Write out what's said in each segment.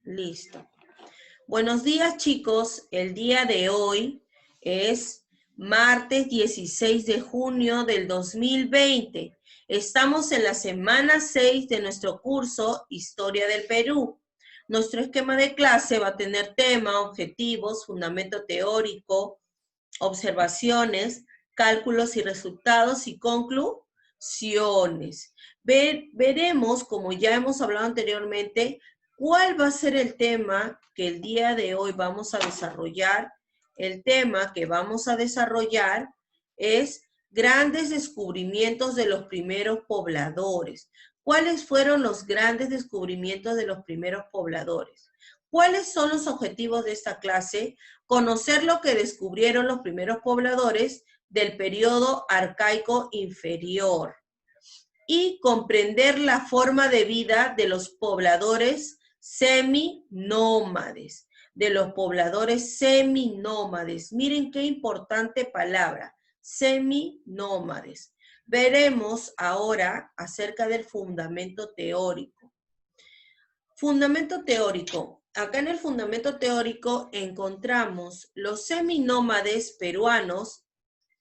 Listo. Buenos días, chicos. El día de hoy es martes 16 de junio del 2020. Estamos en la semana 6 de nuestro curso Historia del Perú. Nuestro esquema de clase va a tener tema, objetivos, fundamento teórico, observaciones, cálculos y resultados y conclusiones. Veremos, como ya hemos hablado anteriormente, cuál va a ser el tema que el día de hoy vamos a desarrollar. El tema que vamos a desarrollar es grandes descubrimientos de los primeros pobladores. ¿Cuáles fueron los grandes descubrimientos de los primeros pobladores? ¿Cuáles son los objetivos de esta clase? Conocer lo que descubrieron los primeros pobladores del periodo arcaico inferior y comprender la forma de vida de los pobladores seminómades, Miren qué importante palabra, seminómades. Veremos ahora acerca del fundamento teórico. Fundamento teórico. Acá en el fundamento teórico encontramos los seminómades peruanos,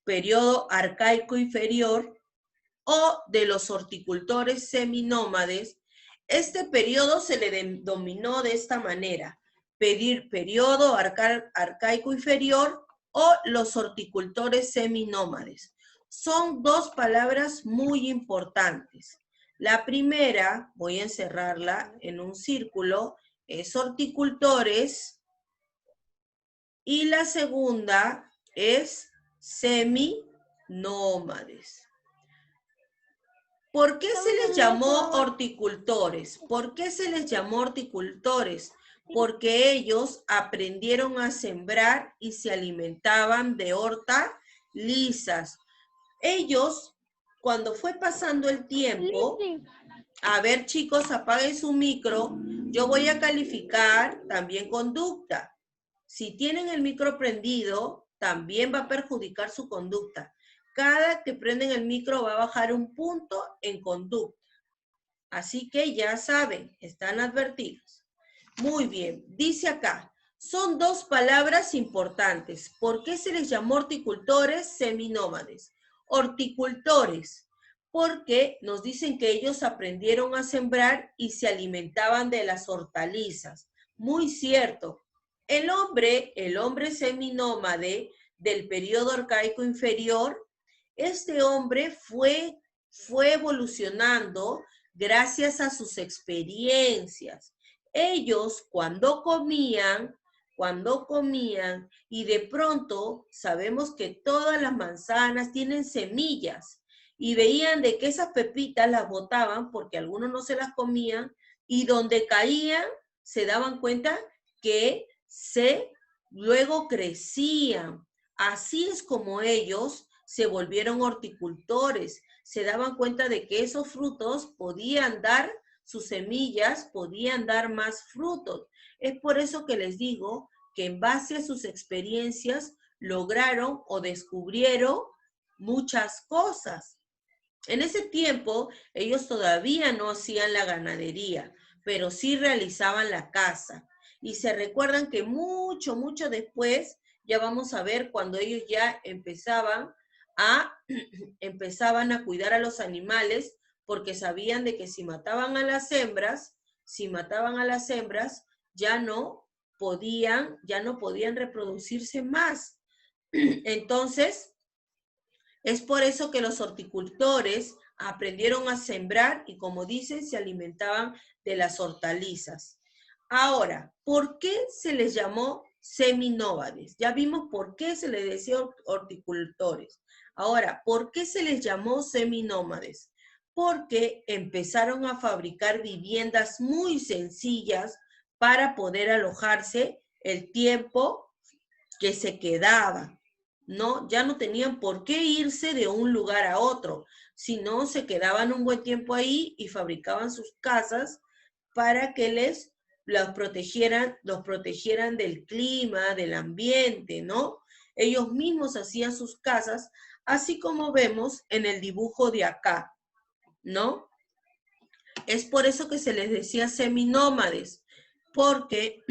periodo arcaico inferior, o de los horticultores seminómades. Este periodo se le denominó de esta manera: periodo arcaico inferior o los horticultores seminómades. Son dos palabras muy importantes. La primera, voy a encerrarla en un círculo, es horticultores, y la segunda es seminómades. ¿Por qué se les llamó horticultores? ¿Por qué se les llamó horticultores? Porque ellos aprendieron a sembrar y se alimentaban de hortalizas. Ellos, cuando fue pasando el tiempo, a ver, chicos, apaguen su micro, yo voy a calificar también conducta. Si tienen el micro prendido, también va a perjudicar su conducta. Cada que prenden el micro va a bajar un punto en conducta. Así que ya saben, están advertidos. Muy bien, dice acá, son dos palabras importantes. ¿Por qué se les llamó horticultores seminómades? Horticultores, porque nos dicen que ellos aprendieron a sembrar y se alimentaban de las hortalizas. Muy cierto. El hombre seminómade del periodo arcaico inferior, este hombre fue evolucionando gracias a sus experiencias. Ellos cuando comían, y de pronto sabemos que todas las manzanas tienen semillas, y veían de que esas pepitas las botaban porque algunos no se las comían, y donde caían se daban cuenta que luego crecían. Así es como ellos se volvieron horticultores. Se daban cuenta de que esos frutos podían dar, sus semillas podían dar más frutos. Es por eso que les digo que en base a sus experiencias lograron o descubrieron muchas cosas. En ese tiempo ellos todavía no hacían la ganadería, pero sí realizaban la caza. Y se recuerdan que mucho después, ya vamos a ver cuando ellos ya empezaban a cuidar a los animales, porque sabían de que si mataban a las hembras, ya no podían reproducirse más. Entonces, es por eso que los horticultores aprendieron a sembrar y, como dicen, se alimentaban de las hortalizas. Ahora, ¿por qué se les llamó seminómades? Ya vimos por qué se les decía horticultores. Ahora, ¿por qué se les llamó seminómades? Porque empezaron a fabricar viviendas muy sencillas para poder alojarse el tiempo que se quedaban. ¿No? Ya no tenían por qué irse de un lugar a otro, sino se quedaban un buen tiempo ahí y fabricaban sus casas para que los protegieran del clima, del ambiente, ¿no? Ellos mismos hacían sus casas, así como vemos en el dibujo de acá, ¿no? Es por eso que se les decía seminómades, porque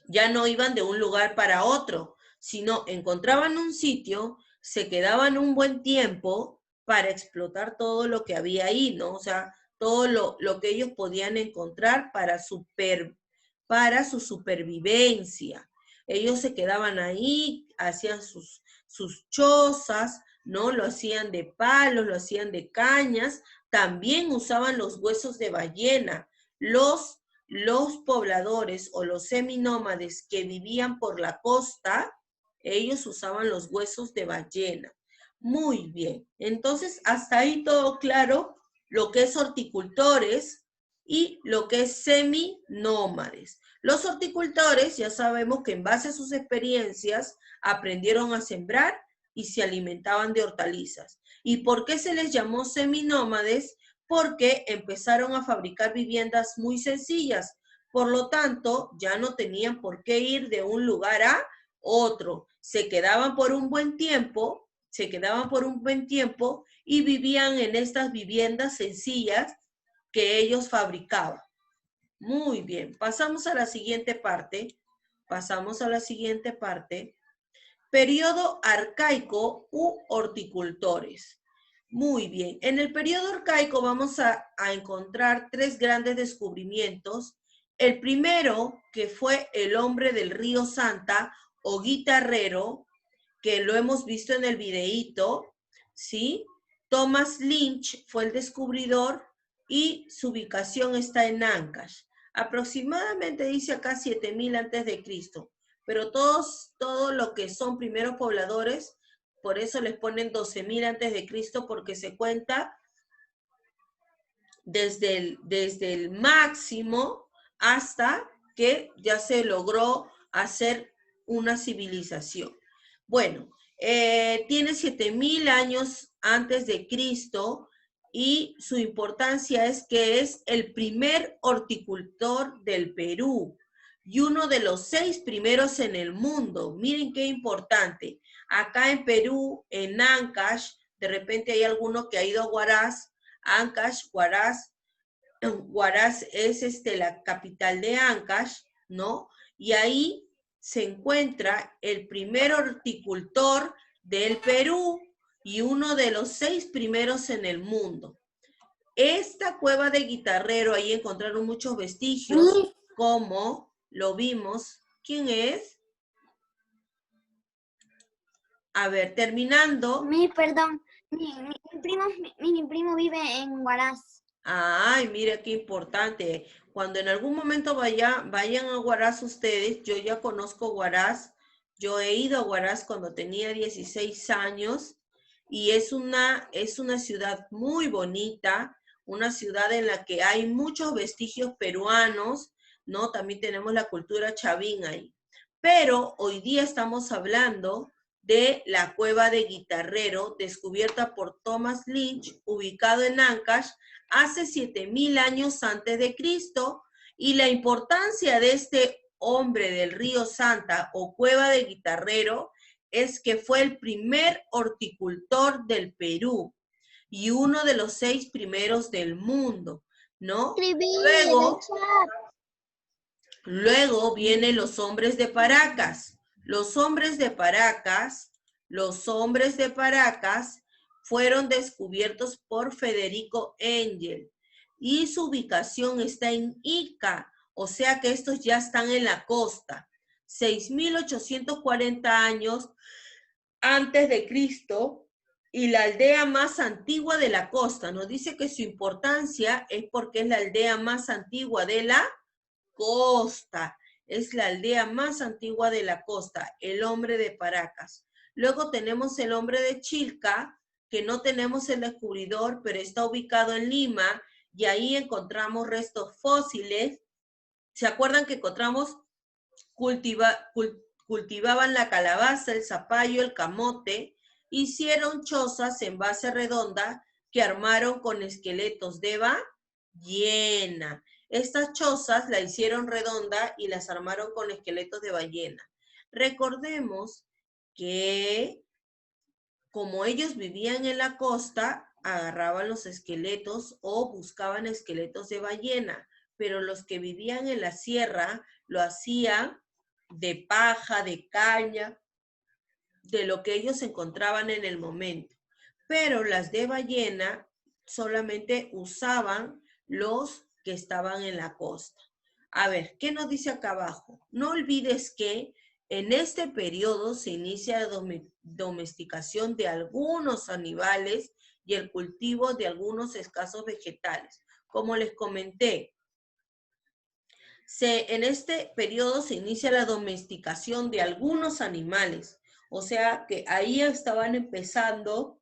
ya no iban de un lugar para otro, sino encontraban un sitio, se quedaban un buen tiempo para explotar todo lo que había ahí, ¿no? O sea, todo lo que ellos podían encontrar para su supervivencia. Ellos se quedaban ahí, hacían sus chozas, ¿no? Lo hacían de palos, lo hacían de cañas, también usaban los huesos de ballena. Los pobladores o los seminómades que vivían por la costa, ellos usaban los huesos de ballena. Muy bien. Entonces, hasta ahí todo claro, lo que es horticultores y lo que es seminómades. Los horticultores ya sabemos que en base a sus experiencias aprendieron a sembrar y se alimentaban de hortalizas. ¿Y por qué se les llamó seminómades? Porque empezaron a fabricar viviendas muy sencillas. Por lo tanto, ya no tenían por qué ir de un lugar a otro. Se quedaban por un buen tiempo y vivían en estas viviendas sencillas que ellos fabricaban. Muy bien, pasamos a la siguiente parte. Periodo arcaico u horticultores. Muy bien, en el periodo arcaico vamos a encontrar tres grandes descubrimientos. El primero, que fue el hombre del río Santa o guitarrero, que lo hemos visto en el videíto, ¿sí? Thomas Lynch fue el descubridor y su ubicación está en Ancash. Aproximadamente dice acá 7000 antes de Cristo, pero todo lo que son primeros pobladores, por eso les ponen 12.000 antes de Cristo, porque se cuenta desde el máximo hasta que ya se logró hacer una civilización. Bueno, tiene 7000 años antes de Cristo y su importancia es que es el primer horticultor del Perú y uno de los 6 primeros en el mundo. Miren qué importante. Acá en Perú, en Ancash, de repente hay alguno que ha ido a Huaraz. Ancash, Huaraz es la capital de Ancash, ¿no? Y ahí se encuentra el primer horticultor del Perú y uno de los 6 primeros en el mundo. Esta cueva de Guitarrero, ahí encontraron muchos vestigios, como lo vimos. ¿Quién es? A ver, terminando. Perdón, mi primo vive en Huaraz. Ay, mira qué importante. Cuando en algún momento vayan a Huaraz ustedes, yo ya conozco Huaraz, yo he ido a Huaraz cuando tenía 16 años y es una ciudad muy bonita, una ciudad en la que hay muchos vestigios peruanos, ¿no? También tenemos la cultura chavín ahí. Pero hoy día estamos hablando de la cueva de Guitarrero, descubierta por Thomas Lynch, ubicado en Ancash, hace 7000 años antes de Cristo, y la importancia de este hombre del río Santa o cueva de Guitarrero es que fue el primer horticultor del Perú y uno de los 6 primeros del mundo, ¿no? Luego vienen los hombres de Paracas. Los hombres de Paracas fueron descubiertos por Federico Engel y su ubicación está en Ica, o sea que estos ya están en la costa. 6840 años antes de Cristo y la aldea más antigua de la costa. Nos dice que su importancia es porque es la aldea más antigua de la costa. Es la aldea más antigua de la costa, el hombre de Paracas. Luego tenemos el hombre de Chilca, que no tenemos el descubridor, pero está ubicado en Lima, y ahí encontramos restos fósiles. ¿Se acuerdan que encontramos cultivaban la calabaza, el zapallo, el camote? Hicieron chozas en base redonda que armaron con esqueletos de ballena. Estas chozas la hicieron redonda y las armaron con esqueletos de ballena. Recordemos que como ellos vivían en la costa, agarraban los esqueletos o buscaban esqueletos de ballena. pero los que vivían en la sierra lo hacían de paja, de caña, de lo que ellos encontraban en el momento. Pero las de ballena solamente usaban los que estaban en la costa. A ver, ¿qué nos dice acá abajo? No olvides que en este periodo se inicia la domesticación de algunos animales y el cultivo de algunos escasos vegetales. Como les comenté, en este periodo se inicia la domesticación de algunos animales. O sea que ahí estaban empezando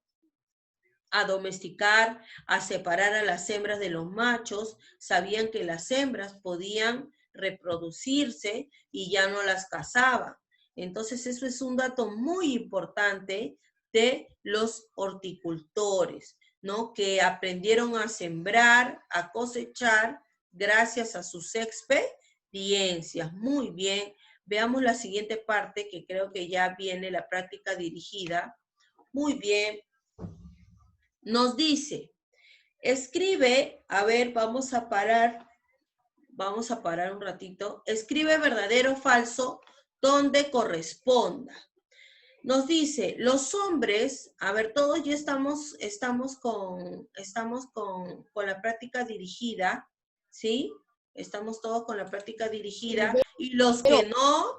a domesticar, a separar a las hembras de los machos, sabían que las hembras podían reproducirse y ya no las cazaban. Entonces eso es un dato muy importante de los horticultores, ¿no? Que aprendieron a sembrar, a cosechar gracias a sus experiencias. Muy bien. Veamos la siguiente parte, que creo que ya viene la práctica dirigida. Muy bien. Nos dice, escribe, a ver, vamos a parar un ratito. Escribe verdadero o falso donde corresponda. Nos dice, los hombres, a ver, todos ya estamos con la práctica dirigida, ¿sí? Estamos todos con la práctica dirigida y los que no,